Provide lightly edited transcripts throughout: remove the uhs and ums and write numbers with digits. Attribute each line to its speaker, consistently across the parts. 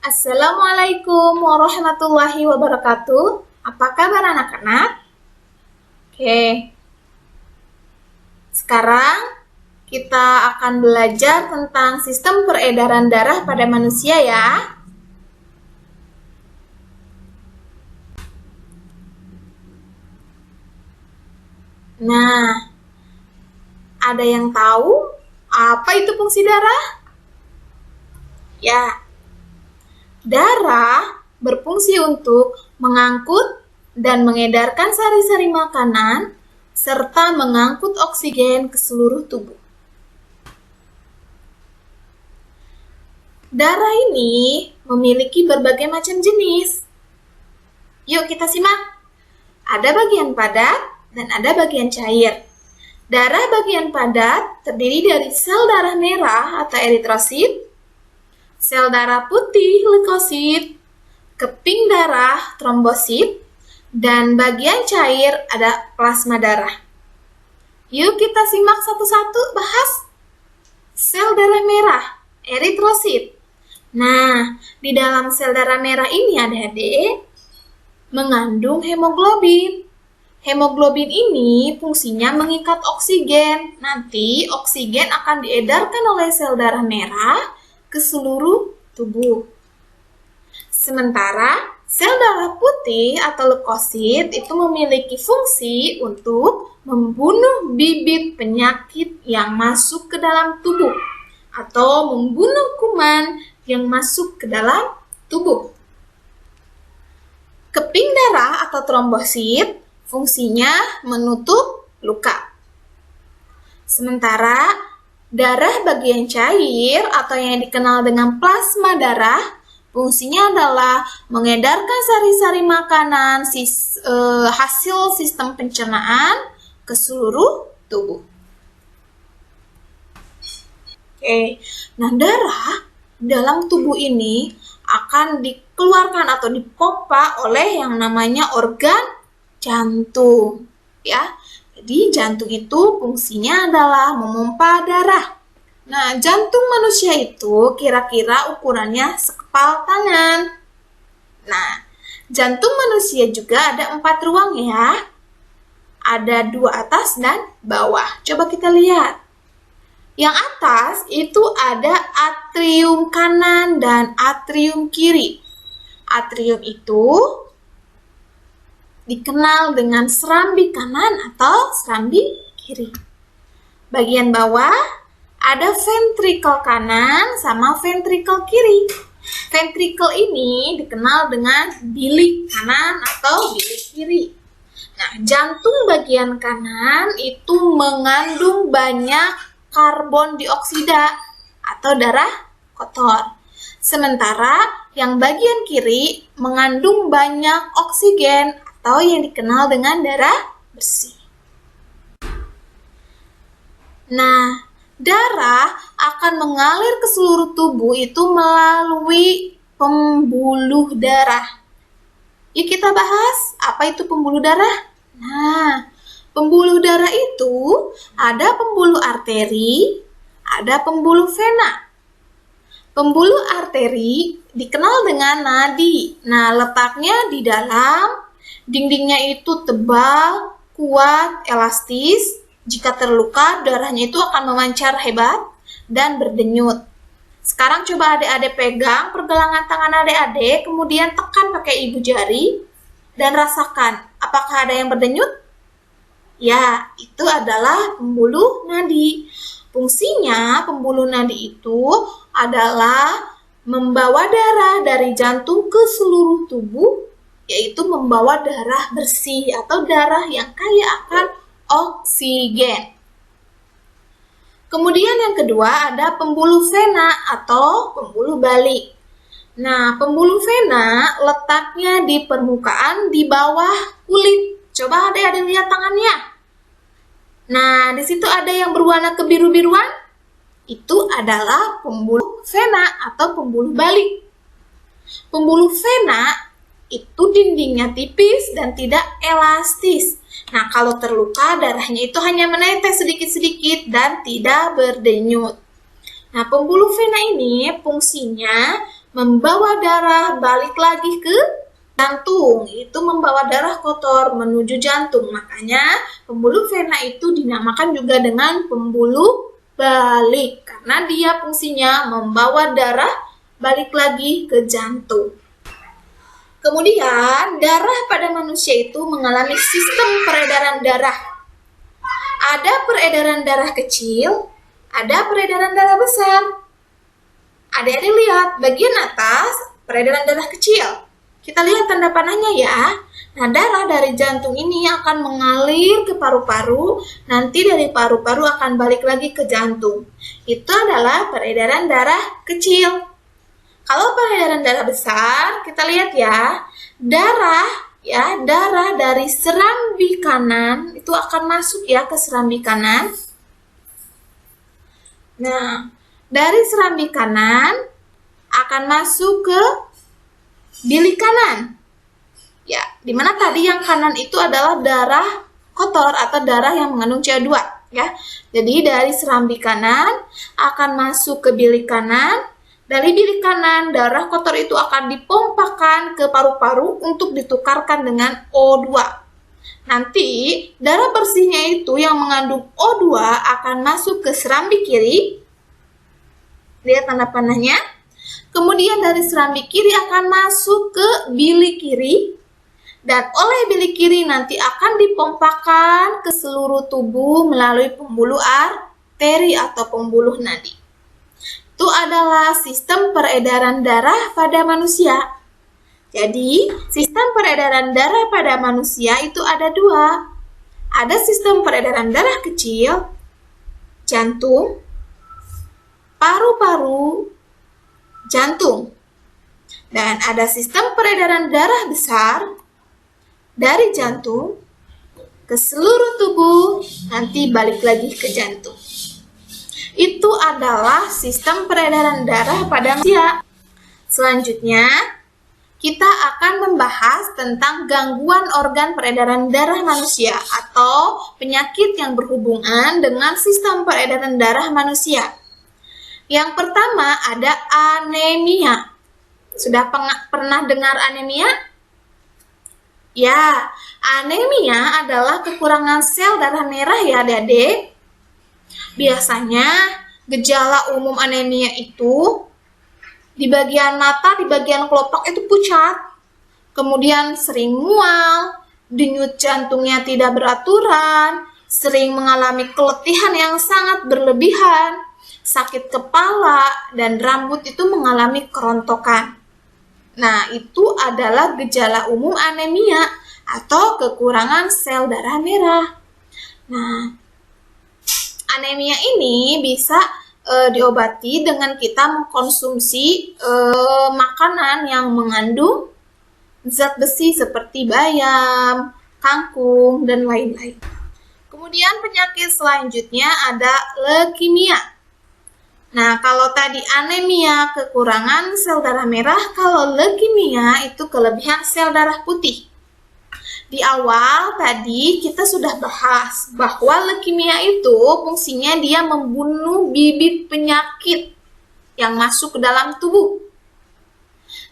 Speaker 1: Assalamualaikum warahmatullahi wabarakatuh. Apa kabar anak-anak? Oke, sekarang kita akan belajar tentang sistem peredaran darah pada manusia ya. Nah, ada yang tahu apa itu fungsi darah? Ya, darah berfungsi untuk mengangkut dan mengedarkan sari-sari makanan serta mengangkut oksigen ke seluruh tubuh. Darah ini memiliki berbagai macam jenis. Yuk kita simak. Ada bagian padat dan ada bagian cair. Darah bagian padat terdiri dari sel darah merah atau eritrosit, sel darah putih leukosit, keping darah trombosit, dan bagian cair ada plasma darah. Yuk kita simak satu-satu bahas. Sel darah merah, eritrosit. Nah, di dalam sel darah merah ini adik-adik mengandung hemoglobin. Hemoglobin ini fungsinya mengikat oksigen. Nanti oksigen akan diedarkan oleh sel darah merah ke seluruh tubuh. Sementara sel darah putih atau leukosit itu memiliki fungsi untuk membunuh bibit penyakit yang masuk ke dalam tubuh atau membunuh kuman yang masuk ke dalam tubuh. Keping darah atau trombosit fungsinya menutup luka. Sementara darah bagian cair atau yang dikenal dengan plasma darah fungsinya adalah mengedarkan sari-sari makanan hasil sistem pencernaan ke seluruh tubuh. Oke, nah darah dalam tubuh ini akan dikeluarkan atau dipompa oleh yang namanya organ jantung, ya. Jadi jantung itu fungsinya adalah memompa darah. Nah, jantung manusia itu kira-kira ukurannya sekepal tangan. Nah, jantung manusia juga ada 4 ruang ya. Ada 2 atas dan bawah. Coba kita lihat. Yang atas itu ada atrium kanan dan atrium kiri. Atrium itu dikenal dengan serambi kanan atau serambi kiri. Bagian bawah ada ventrikel kanan sama ventrikel kiri. Ventrikel ini dikenal dengan bilik kanan atau bilik kiri. Nah, jantung bagian kanan itu mengandung banyak karbon dioksida atau darah kotor. Sementara yang bagian kiri mengandung banyak oksigen atau yang dikenal dengan darah bersih. Nah, darah akan mengalir ke seluruh tubuh itu melalui pembuluh darah. Yuk kita bahas, apa itu pembuluh darah? Nah, pembuluh darah itu ada pembuluh arteri, ada pembuluh vena. Pembuluh arteri dikenal dengan nadi. Nah, letaknya di dalam, dindingnya itu tebal, kuat, elastis. Jika terluka, darahnya itu akan memancar hebat dan berdenyut. Sekarang coba adik-adik pegang pergelangan tangan adik-adik, kemudian tekan pakai ibu jari, dan rasakan apakah ada yang berdenyut? Ya, itu adalah pembuluh nadi. Fungsinya pembuluh nadi itu adalah membawa darah dari jantung ke seluruh tubuh, yaitu membawa darah bersih atau darah yang kaya akan oksigen. Kemudian yang kedua ada pembuluh vena atau pembuluh balik. Nah, pembuluh vena letaknya di permukaan di bawah kulit. Coba adik-adik lihat tangannya. Nah, di situ ada yang berwarna kebiru-biruan. Itu adalah pembuluh vena atau pembuluh balik. Pembuluh vena itu dindingnya tipis dan tidak elastis. Nah, kalau terluka darahnya itu hanya menetes sedikit-sedikit dan tidak berdenyut. Nah, pembuluh vena ini fungsinya membawa darah balik lagi ke jantung, itu membawa darah kotor menuju jantung. Makanya pembuluh vena itu dinamakan juga dengan pembuluh balik karena dia fungsinya membawa darah balik lagi ke jantung. Kemudian darah pada manusia itu mengalami sistem peredaran darah. Ada peredaran darah kecil, ada peredaran darah besar. Adik-adik lihat bagian atas peredaran darah kecil. Kita lihat tanda panahnya ya. Nah, darah dari jantung ini akan mengalir ke paru-paru, nanti dari paru-paru akan balik lagi ke jantung. Itu adalah peredaran darah kecil. Kalau peredaran darah besar, kita lihat ya. Darah dari serambi kanan itu akan masuk ya ke serambi kanan. Nah, dari serambi kanan akan masuk ke bilik kanan. Ya, dimana tadi yang kanan itu adalah darah kotor atau darah yang mengandung CO2 ya. Jadi dari serambi kanan akan masuk ke bilik kanan. Dari bilik kanan, darah kotor itu akan dipompakan ke paru-paru untuk ditukarkan dengan O2. Nanti, darah bersihnya itu yang mengandung O2 akan masuk ke serambi kiri. Lihat tanda panahnya. Kemudian dari serambi kiri akan masuk ke bilik kiri. Dan oleh bilik kiri nanti akan dipompakan ke seluruh tubuh melalui pembuluh arteri atau pembuluh nadi. Itu adalah sistem peredaran darah pada manusia. Jadi, sistem peredaran darah pada manusia itu ada dua. Ada sistem peredaran darah kecil, jantung, paru-paru, jantung. Dan ada sistem peredaran darah besar dari jantung ke seluruh tubuh, nanti balik lagi ke jantung. Itu adalah sistem peredaran darah pada manusia. Selanjutnya, kita akan membahas tentang gangguan organ peredaran darah manusia atau penyakit yang berhubungan dengan sistem peredaran darah manusia. Yang pertama ada anemia. Sudah pernah dengar anemia? Ya, anemia adalah kekurangan sel darah merah ya adik-adik. Biasanya gejala umum anemia itu di bagian mata, di bagian kelopak itu pucat, kemudian sering mual, denyut jantungnya tidak beraturan, sering mengalami keletihan yang sangat berlebihan, sakit kepala, dan rambut itu mengalami kerontokan. Nah, itu adalah gejala umum anemia atau kekurangan sel darah merah. Nah, anemia ini bisa diobati dengan kita mengkonsumsi makanan yang mengandung zat besi seperti bayam, kangkung, dan lain-lain. Kemudian penyakit selanjutnya ada leukemia. Nah, kalau tadi anemia kekurangan sel darah merah, kalau leukemia itu kelebihan sel darah putih. Di awal tadi kita sudah bahas bahwa leukemia itu fungsinya dia membunuh bibit penyakit yang masuk ke dalam tubuh.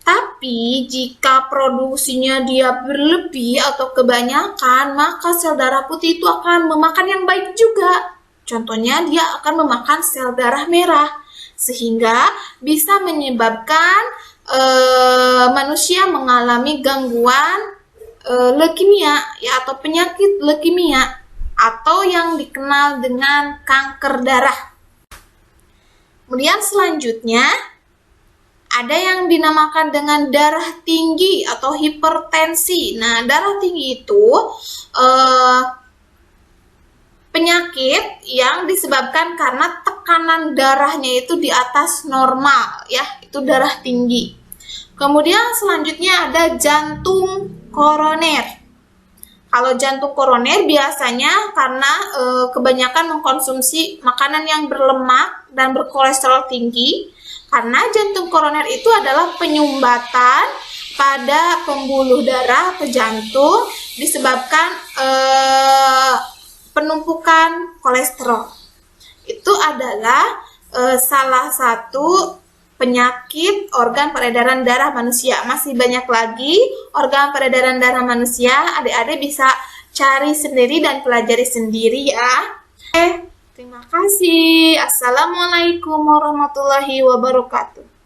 Speaker 1: Tapi jika produksinya dia berlebih atau kebanyakan, maka sel darah putih itu akan memakan yang baik juga. Contohnya dia akan memakan sel darah merah sehingga bisa menyebabkan manusia mengalami gangguan leukemia ya atau penyakit leukemia atau yang dikenal dengan kanker darah. Kemudian selanjutnya ada yang dinamakan dengan darah tinggi atau hipertensi. Nah, darah tinggi itu penyakit yang disebabkan karena tekanan darahnya itu di atas normal ya, itu darah tinggi. Kemudian selanjutnya ada jantung koroner. Kalau jantung koroner biasanya karena kebanyakan mengkonsumsi makanan yang berlemak dan berkolesterol tinggi. Karena jantung koroner itu adalah penyumbatan pada pembuluh darah ke jantung disebabkan penumpukan kolesterol. Itu adalah salah satu penyakit organ peredaran darah manusia. Masih banyak lagi organ peredaran darah manusia. Adik-adik bisa cari sendiri dan pelajari sendiri ya. Terima kasih. Assalamualaikum warahmatullahi wabarakatuh.